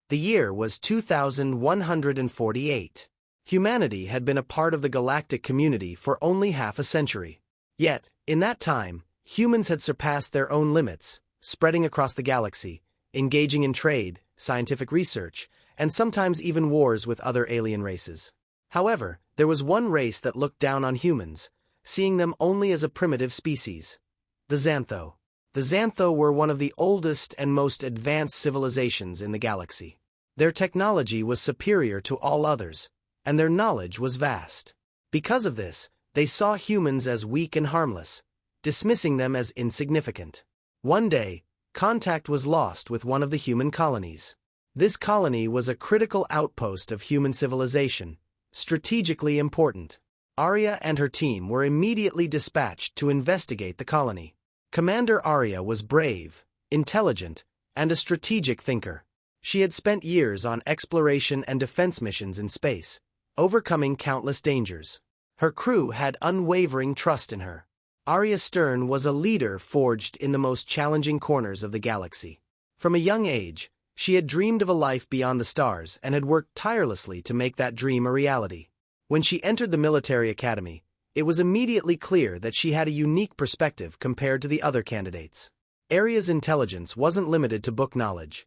The year was 2148. Humanity had been a part of the galactic community for only half a century. Yet, in that time, humans had surpassed their own limits, spreading across the galaxy, engaging in trade, scientific research, and sometimes even wars with other alien races. However, there was one race that looked down on humans, seeing them only as a primitive species: the Xantho. The Xantho were one of the oldest and most advanced civilizations in the galaxy. Their technology was superior to all others, and their knowledge was vast. Because of this, they saw humans as weak and harmless, dismissing them as insignificant. One day, contact was lost with one of the human colonies. This colony was a critical outpost of human civilization, strategically important. Arya and her team were immediately dispatched to investigate the colony. Commander Arya was brave, intelligent, and a strategic thinker. She had spent years on exploration and defense missions in space, overcoming countless dangers. Her crew had unwavering trust in her. Arya Stern was a leader forged in the most challenging corners of the galaxy. From a young age, she had dreamed of a life beyond the stars and had worked tirelessly to make that dream a reality. When she entered the military academy, it was immediately clear that she had a unique perspective compared to the other candidates. Arya's intelligence wasn't limited to book knowledge.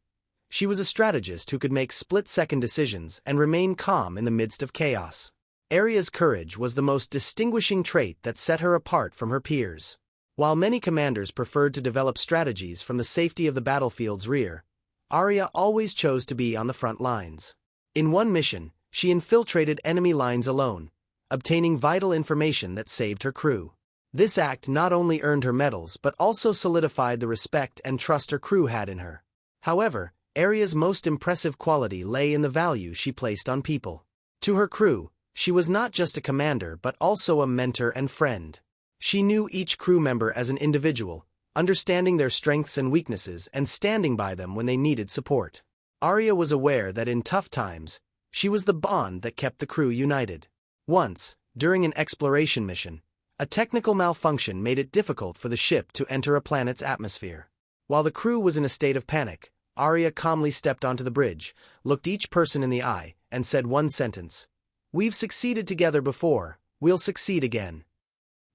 She was a strategist who could make split-second decisions and remain calm in the midst of chaos. Arya's courage was the most distinguishing trait that set her apart from her peers. While many commanders preferred to develop strategies from the safety of the battlefield's rear, Arya always chose to be on the front lines. In one mission, she infiltrated enemy lines alone, obtaining vital information that saved her crew. This act not only earned her medals but also solidified the respect and trust her crew had in her. However, Arya's most impressive quality lay in the value she placed on people. To her crew, she was not just a commander but also a mentor and friend. She knew each crew member as an individual, understanding their strengths and weaknesses and standing by them when they needed support. Arya was aware that in tough times, she was the bond that kept the crew united. Once, during an exploration mission, a technical malfunction made it difficult for the ship to enter a planet's atmosphere. While the crew was in a state of panic, Arya calmly stepped onto the bridge, looked each person in the eye, and said one sentence: "We've succeeded together before, we'll succeed again."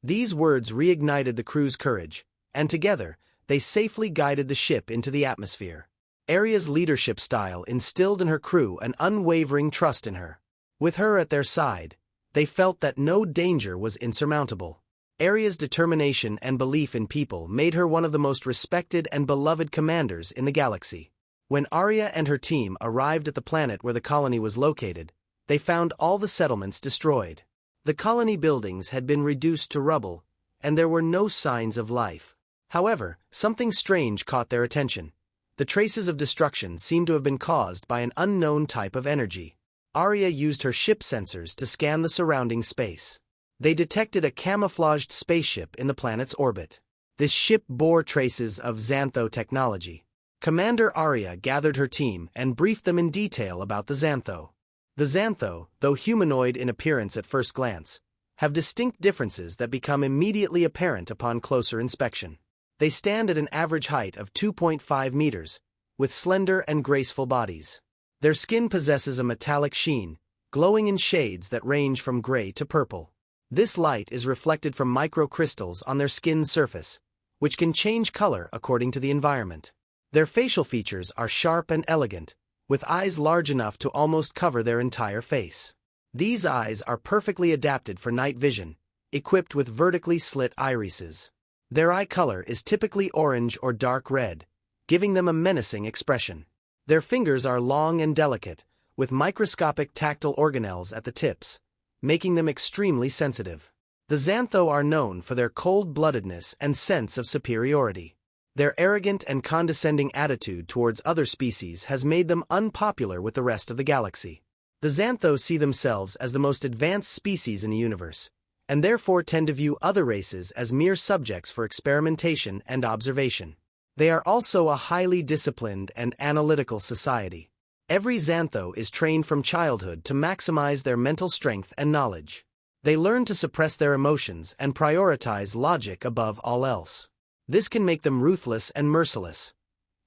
These words reignited the crew's courage, and together, they safely guided the ship into the atmosphere. Arya's leadership style instilled in her crew an unwavering trust in her. With her at their side, they felt that no danger was insurmountable. Arya's determination and belief in people made her one of the most respected and beloved commanders in the galaxy. When Arya and her team arrived at the planet where the colony was located, they found all the settlements destroyed. The colony buildings had been reduced to rubble, and there were no signs of life. However, something strange caught their attention. The traces of destruction seemed to have been caused by an unknown type of energy. Arya used her ship sensors to scan the surrounding space. They detected a camouflaged spaceship in the planet's orbit. This ship bore traces of Xantho technology. Commander Arya gathered her team and briefed them in detail about the Xantho. The Xantho, though humanoid in appearance at first glance, have distinct differences that become immediately apparent upon closer inspection. They stand at an average height of 2.5 meters, with slender and graceful bodies. Their skin possesses a metallic sheen, glowing in shades that range from gray to purple. This light is reflected from microcrystals on their skin's surface, which can change color according to the environment. Their facial features are sharp and elegant, with eyes large enough to almost cover their entire face. These eyes are perfectly adapted for night vision, equipped with vertically slit irises. Their eye color is typically orange or dark red, giving them a menacing expression. Their fingers are long and delicate, with microscopic tactile organelles at the tips, making them extremely sensitive. The Xantho are known for their cold-bloodedness and sense of superiority. Their arrogant and condescending attitude towards other species has made them unpopular with the rest of the galaxy. The Xantho see themselves as the most advanced species in the universe, and therefore tend to view other races as mere subjects for experimentation and observation. They are also a highly disciplined and analytical society. Every Xantho is trained from childhood to maximize their mental strength and knowledge. They learn to suppress their emotions and prioritize logic above all else. This can make them ruthless and merciless.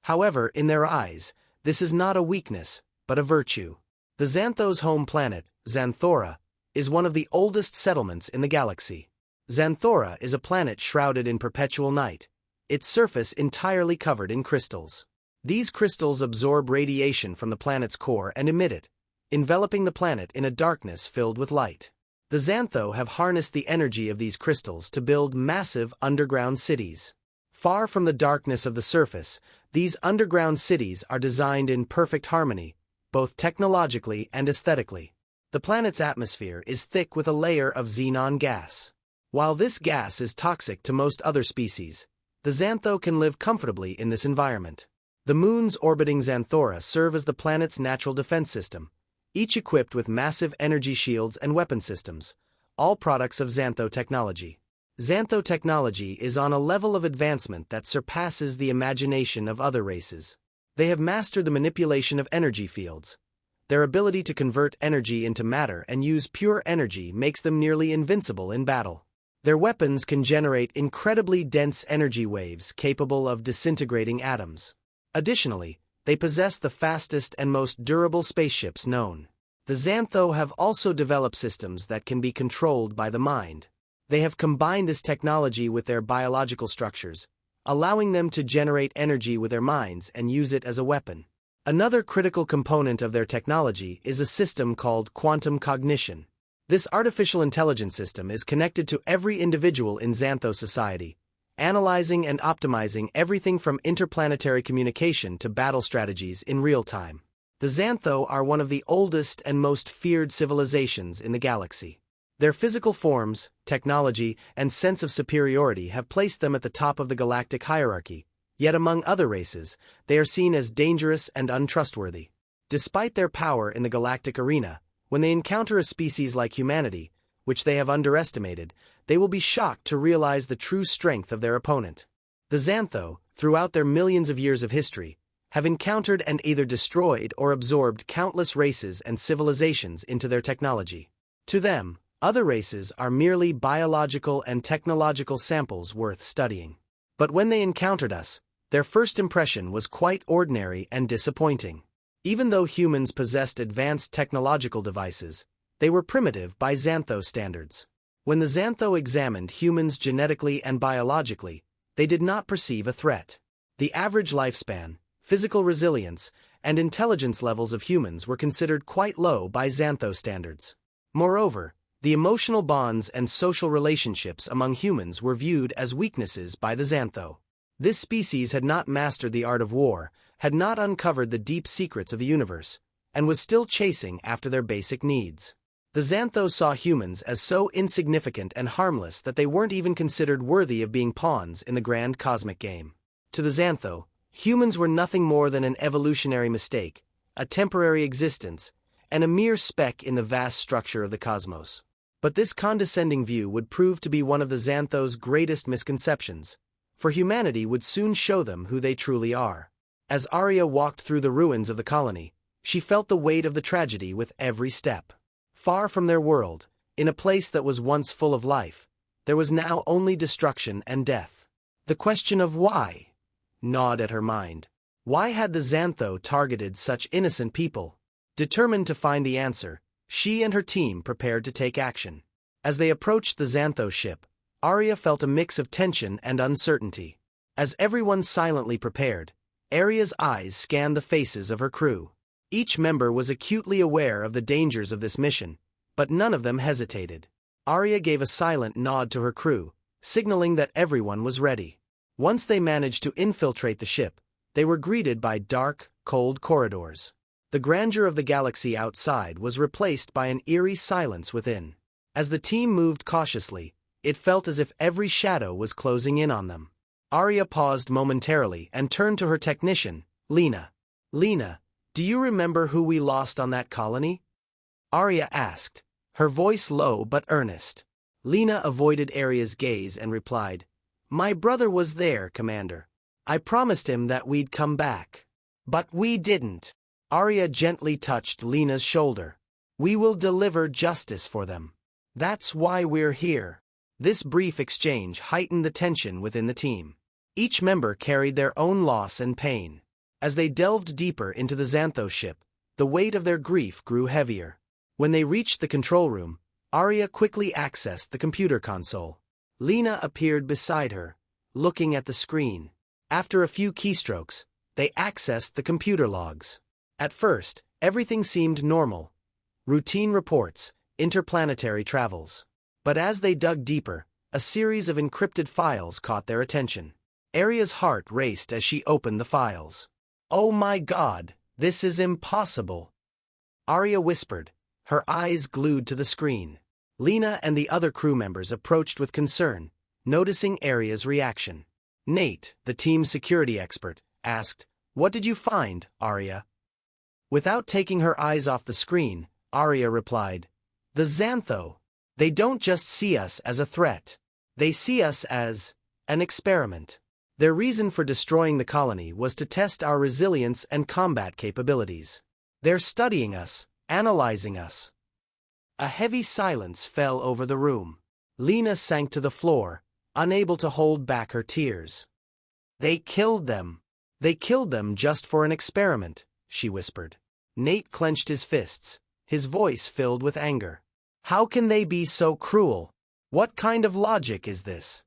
However, in their eyes, this is not a weakness, but a virtue. The Xanthos' home planet, Xanthora, is one of the oldest settlements in the galaxy. Xanthora is a planet shrouded in perpetual night, its surface entirely covered in crystals. These crystals absorb radiation from the planet's core and emit it, enveloping the planet in a darkness filled with light. The Xantho have harnessed the energy of these crystals to build massive underground cities. Far from the darkness of the surface, these underground cities are designed in perfect harmony, both technologically and aesthetically. The planet's atmosphere is thick with a layer of xenon gas. While this gas is toxic to most other species, the Xantho can live comfortably in this environment. The moons orbiting Xanthora serve as the planet's natural defense system, each equipped with massive energy shields and weapon systems, all products of Xantho technology. Xantho technology is on a level of advancement that surpasses the imagination of other races. They have mastered the manipulation of energy fields. Their ability to convert energy into matter and use pure energy makes them nearly invincible in battle. Their weapons can generate incredibly dense energy waves capable of disintegrating atoms. Additionally, they possess the fastest and most durable spaceships known. The Xantho have also developed systems that can be controlled by the mind. They have combined this technology with their biological structures, allowing them to generate energy with their minds and use it as a weapon. Another critical component of their technology is a system called quantum cognition. This artificial intelligence system is connected to every individual in Xantho society, analyzing and optimizing everything from interplanetary communication to battle strategies in real time. The Xantho are one of the oldest and most feared civilizations in the galaxy. Their physical forms, technology, and sense of superiority have placed them at the top of the galactic hierarchy, yet among other races, they are seen as dangerous and untrustworthy. Despite their power in the galactic arena, when they encounter a species like humanity, which they have underestimated, they will be shocked to realize the true strength of their opponent. The Xantho, throughout their millions of years of history, have encountered and either destroyed or absorbed countless races and civilizations into their technology. To them, other races are merely biological and technological samples worth studying. But when they encountered us, their first impression was quite ordinary and disappointing. Even though humans possessed advanced technological devices, they were primitive by Xantho standards. When the Xantho examined humans genetically and biologically, they did not perceive a threat. The average lifespan, physical resilience, and intelligence levels of humans were considered quite low by Xantho standards. Moreover, the emotional bonds and social relationships among humans were viewed as weaknesses by the Xantho. This species had not mastered the art of war, had not uncovered the deep secrets of the universe, and was still chasing after their basic needs. The Xantho saw humans as so insignificant and harmless that they weren't even considered worthy of being pawns in the grand cosmic game. To the Xantho, humans were nothing more than an evolutionary mistake, a temporary existence, and a mere speck in the vast structure of the cosmos. But this condescending view would prove to be one of the Xantho's greatest misconceptions, for humanity would soon show them who they truly are. As Arya walked through the ruins of the colony, she felt the weight of the tragedy with every step. Far from their world, in a place that was once full of life, there was now only destruction and death. The question of why gnawed at her mind. Why had the Xantho targeted such innocent people? Determined to find the answer, she and her team prepared to take action. As they approached the Xantho ship, Arya felt a mix of tension and uncertainty. As everyone silently prepared, Arya's eyes scanned the faces of her crew. Each member was acutely aware of the dangers of this mission, but none of them hesitated. Arya gave a silent nod to her crew, signaling that everyone was ready. Once they managed to infiltrate the ship, they were greeted by dark, cold corridors. The grandeur of the galaxy outside was replaced by an eerie silence within. As the team moved cautiously, it felt as if every shadow was closing in on them. Arya paused momentarily and turned to her technician, Lena. "Lena, do you remember who we lost on that colony?" Arya asked, her voice low but earnest. Lena avoided Arya's gaze and replied, "My brother was there, Commander. I promised him that we'd come back. But we didn't." Arya gently touched Lena's shoulder. "We will deliver justice for them. That's why we're here." This brief exchange heightened the tension within the team. Each member carried their own loss and pain. As they delved deeper into the Xantho ship, The weight of their grief grew heavier. When they reached the control room, Arya quickly accessed the computer console. Lena appeared beside her, looking at the screen. After a few keystrokes, they accessed the computer logs. At first, everything seemed normal. Routine reports, interplanetary travels. But as they dug deeper, a series of encrypted files caught their attention. Arya's heart raced as she opened the files. "Oh my God, this is impossible," Arya whispered, her eyes glued to the screen. Lena and the other crew members approached with concern, noticing Arya's reaction. Nate, the team's security expert, asked, "What did you find, Arya?" Without taking her eyes off the screen, Arya replied, "The Xantho. They don't just see us as a threat. They see us as an experiment. Their reason for destroying the colony was to test our resilience and combat capabilities. They're studying us, analyzing us." A heavy silence fell over the room. Lena sank to the floor, unable to hold back her tears. "They killed them. They killed them just for an experiment," she whispered. Nate clenched his fists, his voice filled with anger. "How can they be so cruel? What kind of logic is this?"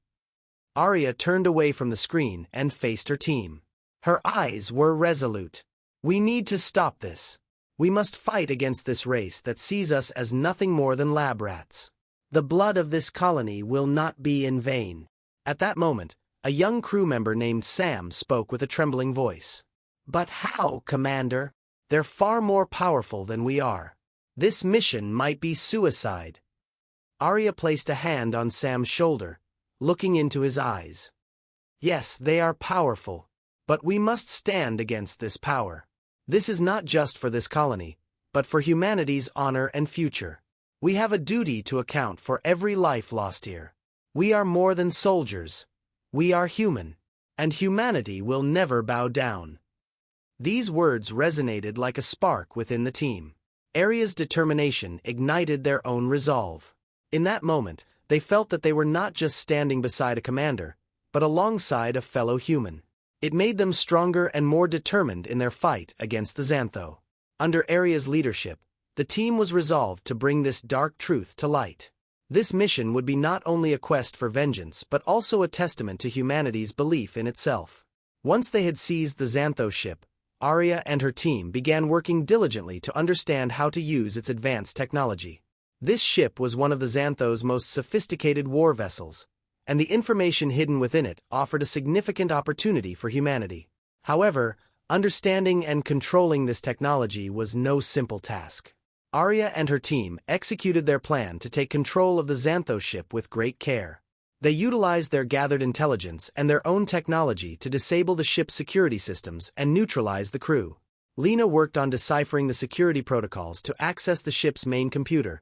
Arya turned away from the screen and faced her team. Her eyes were resolute. "We need to stop this. We must fight against this race that sees us as nothing more than lab rats. The blood of this colony will not be in vain." At that moment, a young crew member named Sam spoke with a trembling voice. "But how, Commander? They're far more powerful than we are. This mission might be suicide." Arya placed a hand on Sam's shoulder, looking into his eyes. "Yes, they are powerful, but we must stand against this power. This is not just for this colony, but for humanity's honor and future. We have a duty to account for every life lost here. We are more than soldiers. We are human, and humanity will never bow down." These words resonated like a spark within the team. Arya's determination ignited their own resolve. In that moment, they felt that they were not just standing beside a commander, but alongside a fellow human. It made them stronger and more determined in their fight against the Xantho. Under Arya's leadership, the team was resolved to bring this dark truth to light. This mission would be not only a quest for vengeance but also a testament to humanity's belief in itself. Once they had seized the Xantho ship, Arya and her team began working diligently to understand how to use its advanced technology. This ship was one of the Xantho's most sophisticated war vessels, and the information hidden within it offered a significant opportunity for humanity. However, understanding and controlling this technology was no simple task. Arya and her team executed their plan to take control of the Xantho ship with great care. They utilized their gathered intelligence and their own technology to disable the ship's security systems and neutralize the crew. Lena worked on deciphering the security protocols to access the ship's main computer,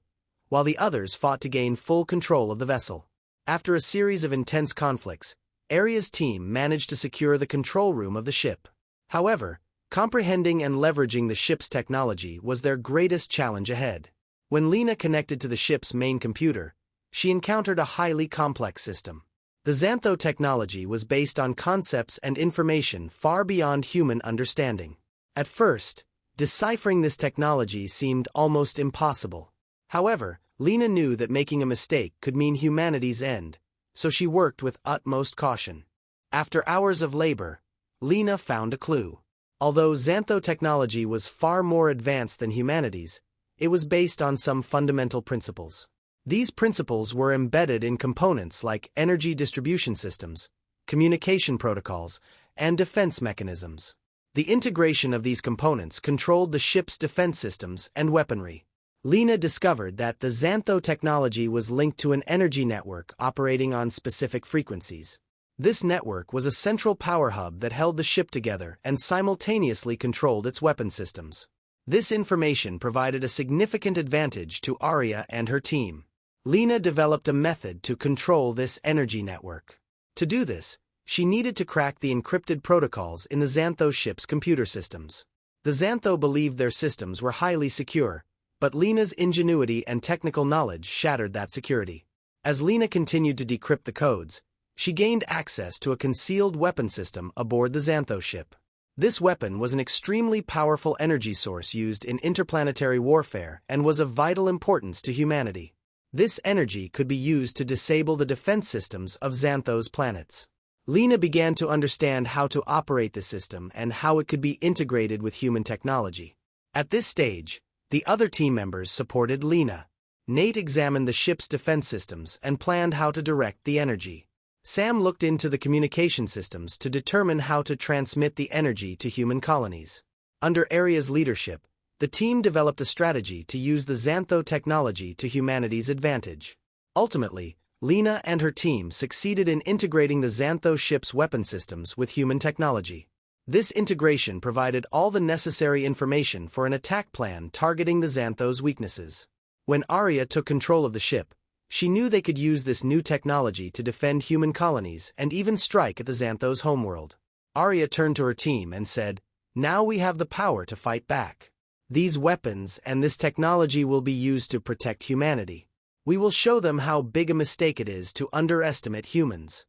while the others fought to gain full control of the vessel. After a series of intense conflicts, Arya's team managed to secure the control room of the ship. However, comprehending and leveraging the ship's technology was their greatest challenge ahead. When Lena connected to the ship's main computer, she encountered a highly complex system. The Xantho technology was based on concepts and information far beyond human understanding. At first, deciphering this technology seemed almost impossible. However, Lena knew that making a mistake could mean humanity's end, so she worked with utmost caution. After hours of labor, Lena found a clue. Although Xantho technology was far more advanced than humanity's, it was based on some fundamental principles. These principles were embedded in components like energy distribution systems, communication protocols, and defense mechanisms. The integration of these components controlled the ship's defense systems and weaponry. Lena discovered that the Xantho technology was linked to an energy network operating on specific frequencies. This network was a central power hub that held the ship together and simultaneously controlled its weapon systems. This information provided a significant advantage to Arya and her team. Lena developed a method to control this energy network. To do this, she needed to crack the encrypted protocols in the Xantho ship's computer systems. The Xantho believed their systems were highly secure, but Lena's ingenuity and technical knowledge shattered that security. As Lena continued to decrypt the codes, she gained access to a concealed weapon system aboard the Xantho ship. This weapon was an extremely powerful energy source used in interplanetary warfare and was of vital importance to humanity. This energy could be used to disable the defense systems of Xanthos planets. Lena began to understand how to operate the system and how it could be integrated with human technology. At this stage, the other team members supported Lena. Nate examined the ship's defense systems and planned how to direct the energy. Sam looked into the communication systems to determine how to transmit the energy to human colonies. Under Aria's leadership, the team developed a strategy to use the Xantho technology to humanity's advantage. Ultimately, Lena and her team succeeded in integrating the Xantho ship's weapon systems with human technology. This integration provided all the necessary information for an attack plan targeting the Xanthos' weaknesses. When Aria took control of the ship, she knew they could use this new technology to defend human colonies and even strike at the Xanthos' homeworld. Aria turned to her team and said, "Now we have the power to fight back. These weapons and this technology will be used to protect humanity. We will show them how big a mistake it is to underestimate humans."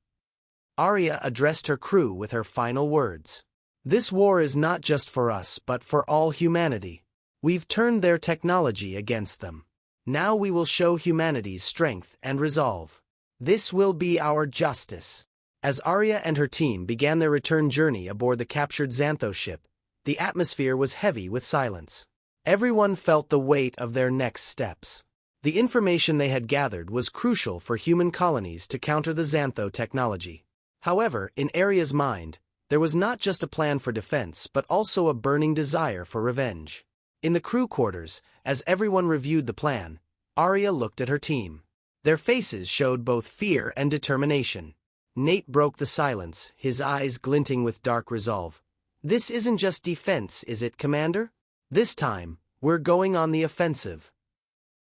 Aria addressed her crew with her final words. "This war is not just for us but for all humanity. We've turned their technology against them. Now we will show humanity's strength and resolve. This will be our justice." As Aria and her team began their return journey aboard the captured Xantho ship, the atmosphere was heavy with silence. Everyone felt the weight of their next steps. The information they had gathered was crucial for human colonies to counter the Xantho technology. However, in Aria's mind, there was not just a plan for defense but also a burning desire for revenge. In the crew quarters, as everyone reviewed the plan, Aria looked at her team. Their faces showed both fear and determination. Nate broke the silence, his eyes glinting with dark resolve. "This isn't just defense, is it, Commander? This time, we're going on the offensive."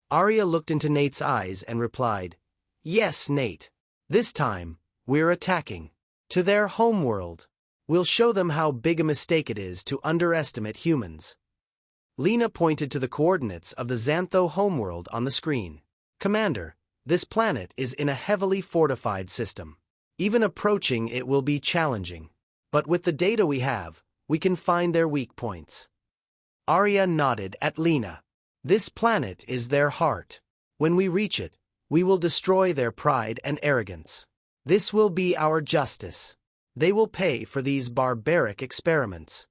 Aria looked into Nate's eyes and replied, "Yes, Nate. This time, we're attacking. To their homeworld. We'll show them how big a mistake it is to underestimate humans." Lena pointed to the coordinates of the Xantho homeworld on the screen. "Commander, this planet is in a heavily fortified system. Even approaching it will be challenging. But with the data we have, we can find their weak points." Aria nodded at Lena. "This planet is their heart. When we reach it, we will destroy their pride and arrogance. This will be our justice. They will pay for these barbaric experiments."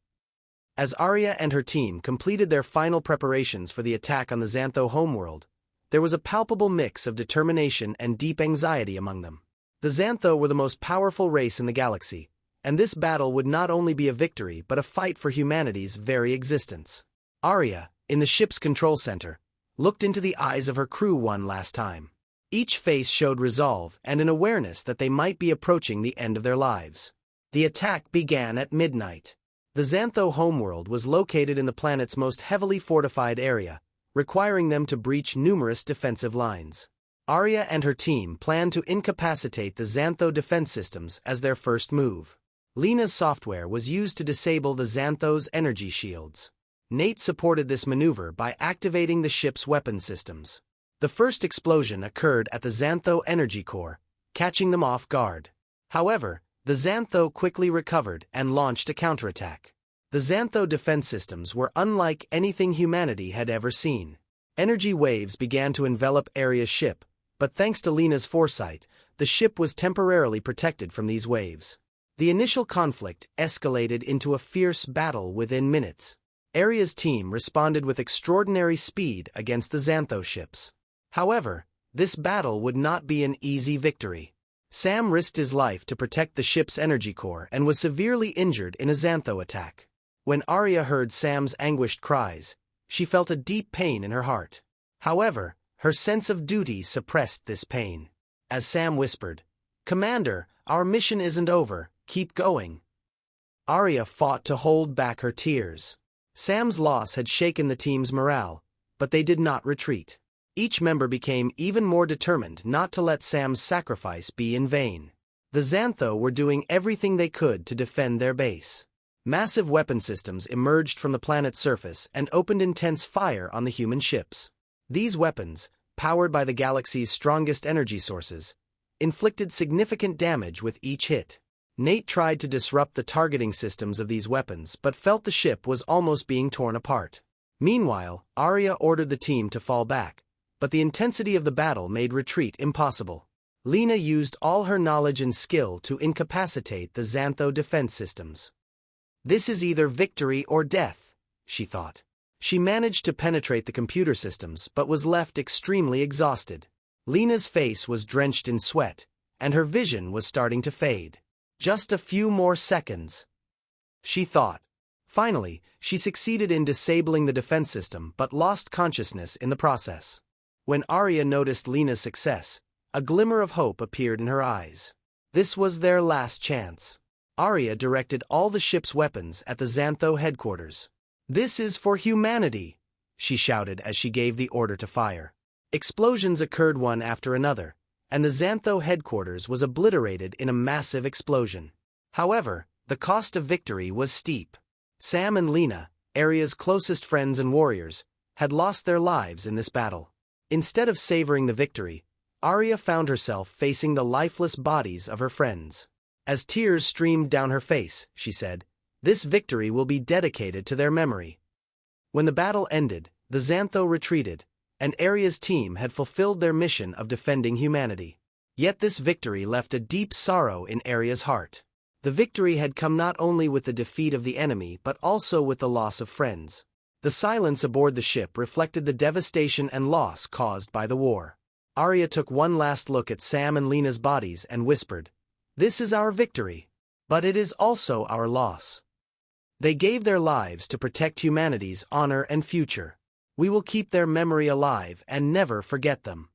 As Aria and her team completed their final preparations for the attack on the Xantho homeworld, there was a palpable mix of determination and deep anxiety among them. The Xantho were the most powerful race in the galaxy, and this battle would not only be a victory but a fight for humanity's very existence. Aria, in the ship's control center, looked into the eyes of her crew one last time. Each face showed resolve and an awareness that they might be approaching the end of their lives. The attack began at midnight. The Xantho homeworld was located in the planet's most heavily fortified area, requiring them to breach numerous defensive lines. Aria and her team planned to incapacitate the Xantho defense systems as their first move. Lena's software was used to disable the Xantho's energy shields. Nate supported this maneuver by activating the ship's weapon systems. The first explosion occurred at the Xantho energy core, catching them off guard. However, the Xantho quickly recovered and launched a counterattack. The Xantho defense systems were unlike anything humanity had ever seen. Energy waves began to envelop Aria's ship, but thanks to Lena's foresight, the ship was temporarily protected from these waves. The initial conflict escalated into a fierce battle within minutes. Aria's team responded with extraordinary speed against the Xantho ships. However, this battle would not be an easy victory. Sam risked his life to protect the ship's energy core and was severely injured in a Xantho attack. When Aria heard Sam's anguished cries, she felt a deep pain in her heart. However, her sense of duty suppressed this pain. As Sam whispered, "Commander, our mission isn't over, keep going." Aria fought to hold back her tears. Sam's loss had shaken the team's morale, but they did not retreat. Each member became even more determined not to let Sam's sacrifice be in vain. The Xantho were doing everything they could to defend their base. Massive weapon systems emerged from the planet's surface and opened intense fire on the human ships. These weapons, powered by the galaxy's strongest energy sources, inflicted significant damage with each hit. Nate tried to disrupt the targeting systems of these weapons but felt the ship was almost being torn apart. Meanwhile, Arya ordered the team to fall back, but the intensity of the battle made retreat impossible. Lena used all her knowledge and skill to incapacitate the Xantho defense systems. This is either victory or death, she thought. She managed to penetrate the computer systems but was left extremely exhausted. Lena's face was drenched in sweat, and her vision was starting to fade. Just a few more seconds, she thought. Finally, she succeeded in disabling the defense system but lost consciousness in the process. When Arya noticed Lena's success, a glimmer of hope appeared in her eyes. This was their last chance. Arya directed all the ship's weapons at the Xantho headquarters. "This is for humanity," she shouted as she gave the order to fire. Explosions occurred one after another, and the Xantho headquarters was obliterated in a massive explosion. However, the cost of victory was steep. Sam and Lena, Arya's closest friends and warriors, had lost their lives in this battle. Instead of savoring the victory, Arya found herself facing the lifeless bodies of her friends. As tears streamed down her face, she said, "This victory will be dedicated to their memory." When the battle ended, the Xantho retreated, and Arya's team had fulfilled their mission of defending humanity. Yet this victory left a deep sorrow in Arya's heart. The victory had come not only with the defeat of the enemy but also with the loss of friends. The silence aboard the ship reflected the devastation and loss caused by the war. Arya took one last look at Sam and Lena's bodies and whispered, "This is our victory, but it is also our loss. They gave their lives to protect humanity's honor and future. We will keep their memory alive and never forget them."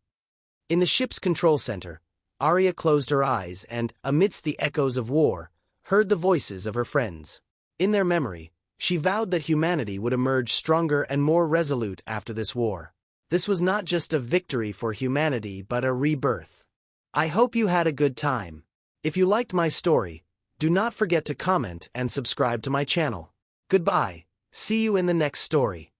In the ship's control center, Arya closed her eyes and, amidst the echoes of war, heard the voices of her friends. In their memory, she vowed that humanity would emerge stronger and more resolute after this war. This was not just a victory for humanity but a rebirth. I hope you had a good time. If you liked my story, do not forget to comment and subscribe to my channel. Goodbye, see you in the next story.